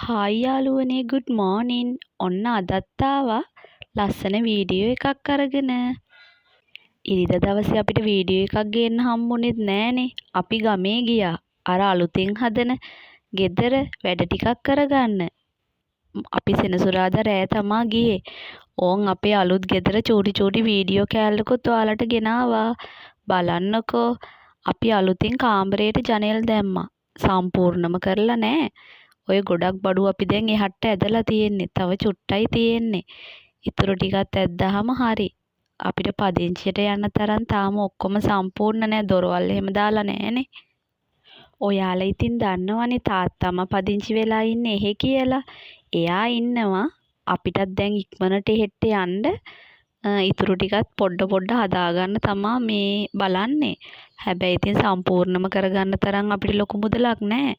Hi යාළුවනේ good morning. ඔන්න අදත් ආවා ලස්සන වීඩියෝ එකක් අරගෙන. ඉරිදා දවසේ අපිට වීඩියෝ එකක් ගේන්න හම්බුනේත් නෑනේ. අපි ගමේ ගියා. අර අලුතෙන් හදන ගෙදර වැඩ ටිකක් කරගන්න. අපි සෙනසුරාදා රෑ තමා ගියේ. ඕන් අපේ අලුත් ගෙදර චූටි වීඩියෝ කෑල්ලකුත් ඔයාලට ගෙනාවා. බලන්නකෝ. අපි අලුතින් කාමරේට ජනෙල් දැම්මා. සම්පූර්ණම කරලා නෑ. ඔය ගොඩක් බඩු අපි දැන් එහාට ඇදලා තියෙන්නේ. තව චුට්ටයි තියෙන්නේ. ඊටු ටිකත් ඇද්දාම හරි. අපිට පදිංචියට යන්න තරම් තාම ඔක්කොම සම්පූර්ණ නෑ. දොරවල් එහෙම දාලා නෑනේ. ඔයාලා ඉතින් දන්නවනේ තාත්තම පදිංචි වෙලා ඉන්නේ එහෙ කියලා. එයා ඉන්නවා. අපිටත් දැන් ඉක්මනට එහෙට යන්න ඊටු ටිකත් පොඩ හදාගන්න තමා මේ බලන්නේ. හැබැයි ඉතින් සම්පූර්ණම කරගන්න තරම් අපිට ලොකු මුදලක් නෑ.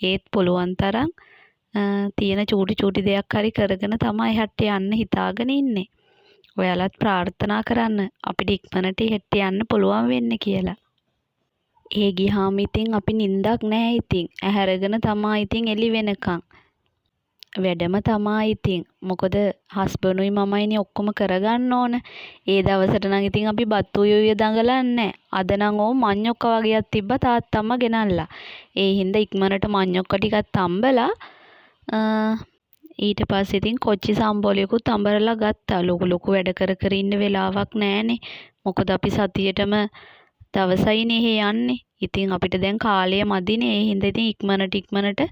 ඒත් පුළුවන් තරම් තියෙන චූටි දෙයක් හරි කරගෙන තමයි එහාට යන්න හිතාගෙන ඉන්නේ. ඔයාලත් ප්‍රාර්ථනා කරන්න අපිට ඉක්මනට එහාට යන්න පුළුවන් වෙන්න කියලා. ඒ ගියාම ඉතින් අපි නිින්දක් නෑ ඉතින්. ඇහැරගෙන තමයි ඉතින් එළි වෙනකන්. වැඩම තමයි ඉතින්. මොකද හස්බන්ඩ්ුයි මමයිනේ ඔක්කොම කරගන්න ඕන. ඒ දවසට නම් ඉතින් අපි බත් උයුය දඟලන්නේ. අද නම් ඕ මඤ්ඤොක්ක වගේක් තිබ්බ තාත්තම්ම ගෙනල්ලා. ඒ හින්දා ඉක්මනට මඤ්ඤොක්ක ටිකක් තම්බලා ඊට පස්සේ ඉතින් කොච්චි සම්බෝලයකුත් අඹරලා ගත්තා. ලොකු වැඩ කර ඉන්න වෙලාවක් නෑනේ. මොකද අපි සතියේටම දවසයිනේ එහෙ යන්නේ. ඉතින් අපිට දැන් කාලය මදිනේ. ඒ හින්දා ඉතින් ඉක්මනට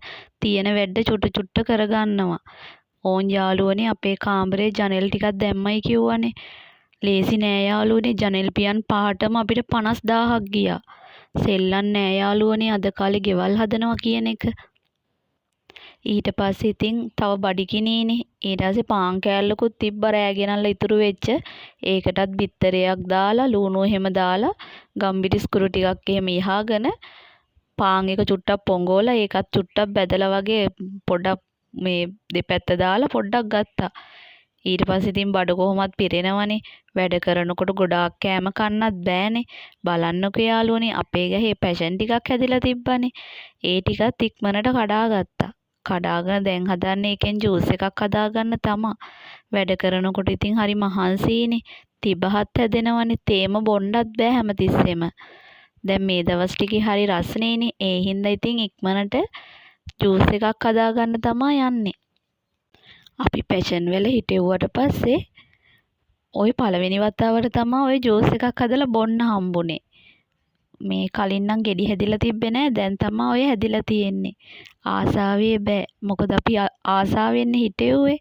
තියෙන වැඩ චුට්ට කරගන්නවා. ඕන් යාළුවනේ අපේ කාමරේ ජනෙල් ටිකක් දැම්මයි කිව්වනේ. ලේසි නෑ යාළුවනේ. ජනෙල් පියන් පහටම අපිට 50000ක් ගියා. සෙල්ලම් නෑ යාළුවනේ අද කාලේ ගෙවල් හදනවා කියන එක. ඊට පස්සේ ඉතින් තව බඩිකිනීනේ. ඊට පස්සේ පාන් කෑල්ලකුත් තිබ්බ රෑ ගෙනල්ලා ඉතුරු වෙච්ච. ඒකටත් බිත්තරයක් දාලා ලුණු එහෙම දාලා ගම්බිරිස් කුරු ටිකක් එහෙම ඉහාගෙන පාන් එක චුට්ටක් පොඟෝලා ඒකත් චුට්ටක් බැදලා වගේ පොඩක් මේ දෙපැත්ත දාලා පොඩ්ඩක් ගත්තා. ඊට පස්සේ ඉතින් බඩ කොහොමත් පිරෙනවනේ. වැඩ කරනකොට ගොඩාක් කෑම කන්නත් බෑනේ. බලන්නකෝ යාළුවනේ අපේ ගහේ පැෂන් ටිකක් හැදිලා තිබ්බනේ. ඒ ටිකත් ඉක්මනට කඩාගත්තා. කඩාගෙන දැන් හදන්නේ ඒකෙන් ජූස් එකක් හදාගන්න තමා. වැඩ කරනකොට ඉතින් හරි මහන්සියිනේ. තිබහත් හැදෙනවනේ. තේම බොන්නත් බෑ හැමතිස්සෙම. දැන් මේ දවස් ටිකේ හරි රස්නේනේ. ඒ හින්දා ඉතින් ඉක්මනට ජූස් එකක් හදාගන්න තමා යන්නේ. අපි පැෂන් වල හිටෙව්වට පස්සේ ওই පළවෙනි වතාවට තමා ওই ජූස් එකක් හදලා බොන්න හම්බුනේ. මේ කලින් නම් ගෙඩි හැදිලා තිබ්බේ නෑ. දැන් තමා ඔය හැදිලා තියෙන්නේ. ආසාවේ බෑ. මොකද අපි ආසාවෙන් හිටෙව්වේ.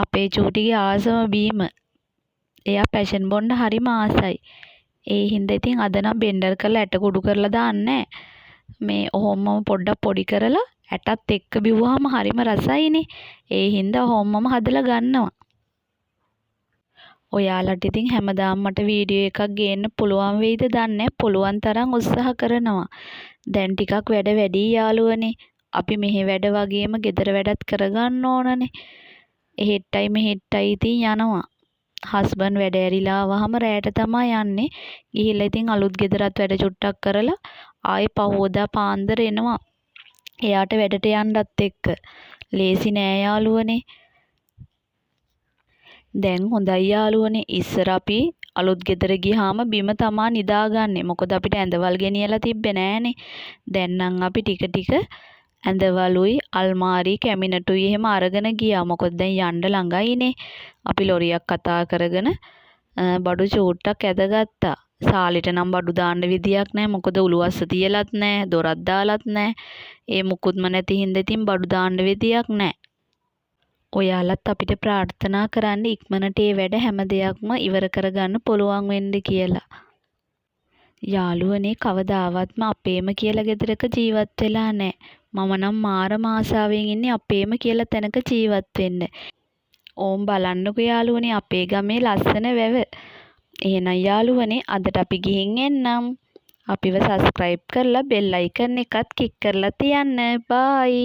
අපේ චූටිගේ ආසම බීම. එයා පැෂන් බොන්න හරිම ආසයි. ඒ හින්දා ඉතින් අද නම් බෙන්ඩර් කරලා ඇට කුඩු කරලා දාන්නේ මේ ඔහොමම පොඩ්ඩක් පොඩි කරලා ඇටත් එක්ක බිව්වහම හරිම රසයිනේ. ඒ හින්දා ඔහොමම හදලා ගන්නවා. ඔයාලට ඉතින් හැමදාම මට වීඩියෝ එකක් ගේන්න පුළුවන් වෙයිද දන්නේ. පුළුවන් තරම් උත්සාහ කරනවා. දැන් ටිකක් වැඩ වැඩි යාළුවනේ. අපි මෙහෙ වැඩ වගේම ගෙදර වැඩත් කරගන්න ඕනනේ. එහෙට්ටයි මෙහෙට්ටයි ඉතින් යනවා. හස්බන්ඩ් වැඩ ඇරිලා ආවහම රැයට තමයි යන්නේ. ගිහිල්ලා ඉතින් අලුත් ගෙදරත් වැඩ චුට්ටක් කරලා ආයේ පහෝදා පාන්දර එනවා. එයාට වැඩට යන්නත් එක්ක. ලේසි නෑ යාළුවනේ. දැන් හොඳයි යාළුවනේ. ඉස්සර අපි අලුත් ගෙදර ගියාම බිම තමා නිදාගන්නේ. මොකද අපිට ඇඳවල් ගෙනියලා තිබ්බේ නෑනේ. දැන් නම් අපි ටික ඇඳවලුයි අල්මාරි කැමිනටුයි එහෙම අරගෙන ගියා. මොකද දැන් යන්න ළඟයිනේ. අපි ලොරියක් කතා කරගෙන බඩු චූට්ටක් ඇදගත්තා. සාලිට නම් බඩු දාන්න විදියක් නෑ. මොකද උළුවස්ස තියලත් නෑ. දොරක් දාලත් නෑ. ඒ මුකුත්ම නැති හින්දා ඉතින් බඩු දාන්න විදියක් නෑ. ඔයාලත් අපිට ප්‍රාර්ථනා කරන්න ඉක්මනට ඒ වැඩ හැම දෙයක්ම ඉවර කරගන්න පුළුවන් වෙන්න කියලා. යාළුවනේ කවදාවත්ම අපේම කියලා ගෙදරක ජීවත් වෙලා නෑ. මම නම් මාරම ආසාවෙන් ඉන්නේ අපේම කියලා තැනක ජීවත් වෙන්න. ඕම් බලන්නකෝ යාළුවනේ අපේ ගමේ ලස්සන වැව. එහෙනම් යාළුවනේ අදට අපි ගිහින් එන්නම්. අපිව සබ්ස්ක්‍රයිබ් කරලා බෙල් අයිකන් එකත් ක්ලික් කරලා තියන්න. බයි.